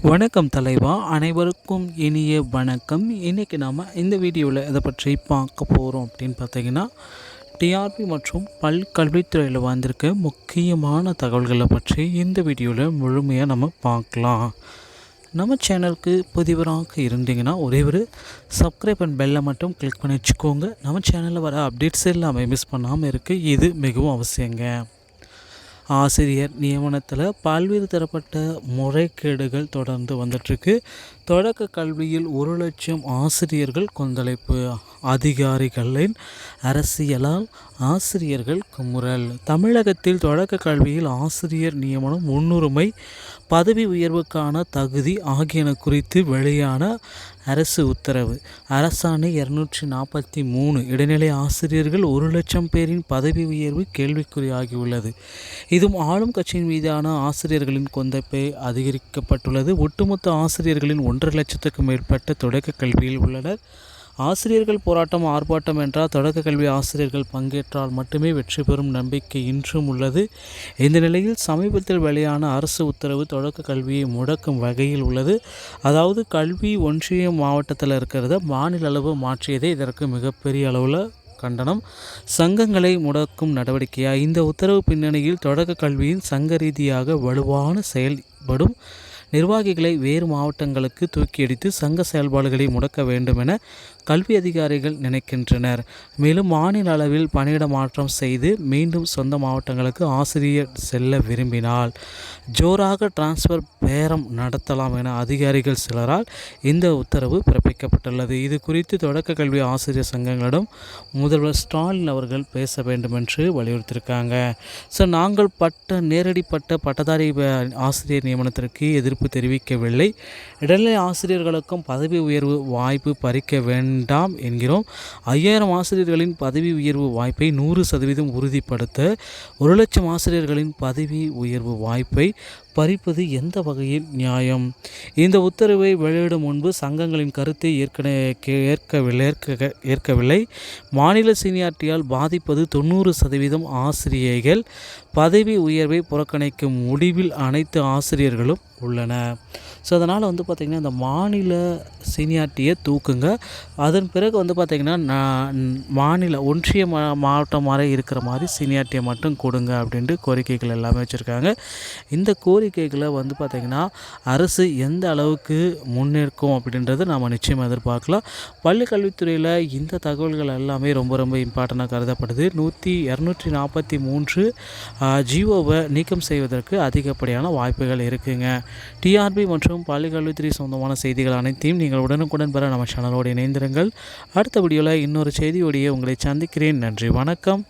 வணக்கம் தலைவா, அனைவருக்கும் இனிய வணக்கம். இன்றைக்கி நாம் இந்த வீடியோவில் இதை பற்றி பார்க்க போகிறோம் அப்படின்னு பார்த்தீங்கன்னா, டிஆர்பி மற்றும் கல்வித்துறையில் வந்திருக்க முக்கியமான தகவல்களை பற்றி இந்த வீடியோவில் முழுமையாக நம்ம பார்க்கலாம். நம்ம சேனலுக்கு புதிவராக இருந்தீங்கன்னா ஒரே ஒரு சப்ஸ்கிரைப் அண்ட் பெல்லை மட்டும் கிளிக் பண்ணி வச்சுக்கோங்க. நம்ம சேனலில் வர அப்டேட்ஸ் எல்லாமே மிஸ் பண்ணாமல் இருக்குது. இது மிகவும் அவசியங்க. ஆசிரியர் நியமனத்தில் பல்வேறு தரப்பட்ட முறைகேடுகள் தொடர்ந்து வந்துட்டுருக்கு. தொடக்க கல்வியில் 1,00,000 ஆசிரியர்கள் கொந்தளிப்பு. அதிகாரிகளின் அரசியலால் ஆசிரியர்கள் குமுறல். தமிழகத்தில் தொடக்க கல்வியில் ஆசிரியர் நியமனம், முன்னுரிமை, பதவி உயர்வுக்கான தகுதி ஆகியன குறித்து வெளியான அரசு உத்தரவு. அரசாணை 243. இடைநிலை ஆசிரியர்கள் 1,00,000 பேரின் பதவி உயர்வு கேள்விக்குறியாகியுள்ளது. இதுவும் ஆளும் கட்சியின் மீதான ஆசிரியர்களின் கொந்தளிப்பை அதிகரிக்கப்பட்டுள்ளது. ஒட்டுமொத்த ஆசிரியர்களின் 1,50,000க்கும் மேற்பட்ட தொடக்க கல்வியில் உள்ளனர். ஆசிரியர்கள் போராட்டம், ஆர்ப்பாட்டம் என்றால் தொடக்க கல்வி ஆசிரியர்கள் பங்கேற்றால் மட்டுமே வெற்றி பெறும் நம்பிக்கை இன்றும் உள்ளது. இந்த நிலையில் சமீபத்தில் வெளியான அரசு உத்தரவு தொடக்க கல்வியை முடக்கும் வகையில் உள்ளது. அதாவது கல்வி ஒன்றிய மாவட்டத்தில் இருக்கிறத மாநில அளவு மாற்றியதே இதற்கு மிகப்பெரிய அளவில் கண்டனம். சங்கங்களை முடக்கும் நடவடிக்கையா? இந்த உத்தரவு பின்னணியில் தொடக்க கல்வியின் சங்க ரீதியாக வலுவான செயல்படும் நிர்வாகிகளை வேறு மாவட்டங்களுக்கு தூக்கியடித்து சங்க செயல்பாடுகளை முடக்க வேண்டும் என கல்வி அதிகாரிகள் நினைக்கின்றனர். மேலும் மாநில அளவில் பணியிட மாற்றம் செய்து மீண்டும் சொந்த மாவட்டங்களுக்கு ஆசிரியர் செல்ல விரும்பினால் ஜோராக டிரான்ஸ்ஃபர் பேரம் நடத்தலாம் என அதிகாரிகள் சிலரால் இந்த உத்தரவு பிறப்பிக்கப்பட்டுள்ளது. இது குறித்து தொடக்க கல்வி ஆசிரியர் சங்கங்களிடம் முதல்வர் ஸ்டாலின் அவர்கள் பேச வேண்டும் என்று வலியுறுத்தியிருக்காங்க. நாங்கள் நேரடி பட்டதாரி ஆசிரியர் நியமனத்திற்கு எதிர்ப்பு தெரிவிக்கவில்லை. இடைநிலை ஆசிரியர்களுக்கும் பதவி உயர்வு வாய்ப்பு பறிக்க வேண்டாம் என்கிறோம். 5,000 ஆசிரியர்களின் பதவி உயர்வு வாய்ப்பை 100% உறுதிப்படுத்த 1,00,000 ஆசிரியர்களின் பதவி உயர்வு வாய்ப்பை பறிப்பது எந்த வகையில் நியாயம்? இந்த உத்தரவை வெளியிடும் முன்பு சங்கங்களின் கருத்தை ஏற்கவில்லை. மாநில சீனியாரிட்டியால் பாதிப்பது 90% ஆசிரியர்கள். பதவி உயர்வை புறக்கணிக்கும் முடிவில் அனைத்து ஆசிரியர்களும் உள்ளன. அதனால் பார்த்திங்கன்னா இந்த மாநில சீனியாரிட்டியை தூக்குங்க. அதன் பிறகு பார்த்திங்கன்னா மாநில ஒன்றிய மாவட்டம் மாதிரி இருக்கிற மாதிரி சீனியாரிட்டியை மட்டும் கொடுங்க அப்படின்ட்டு கோரிக்கைகள் எல்லாமே வச்சுருக்காங்க. இந்த கோரிக்கைகளை பார்த்திங்கன்னா அரசு எந்த அளவுக்கு முன்னேற்கும் அப்படின்றத நாம் நிச்சயமாக எதிர்பார்க்கலாம். பள்ளி கல்வித்துறையில் இந்த தகவல்கள் எல்லாமே ரொம்ப ரொம்ப இம்பார்ட்டண்ட்டாக கருதப்படுது. 243 ஜிஓவை நீக்கம் செய்வதற்கு அதிகப்படியான வாய்ப்புகள் இருக்குங்க. டிஆர்பி மற்றும் பள்ளிக்கல்வித்துறை சொந்தமான செய்திகள் அனைத்தையும் நீங்கள் உடனுக்குடன் பெற நம்ம சேனலோடு இணைந்திருங்கள். அடுத்த வீடியோவில் இன்னொரு செய்தியோடையே உங்களை சந்திக்கிறேன். நன்றி, வணக்கம்.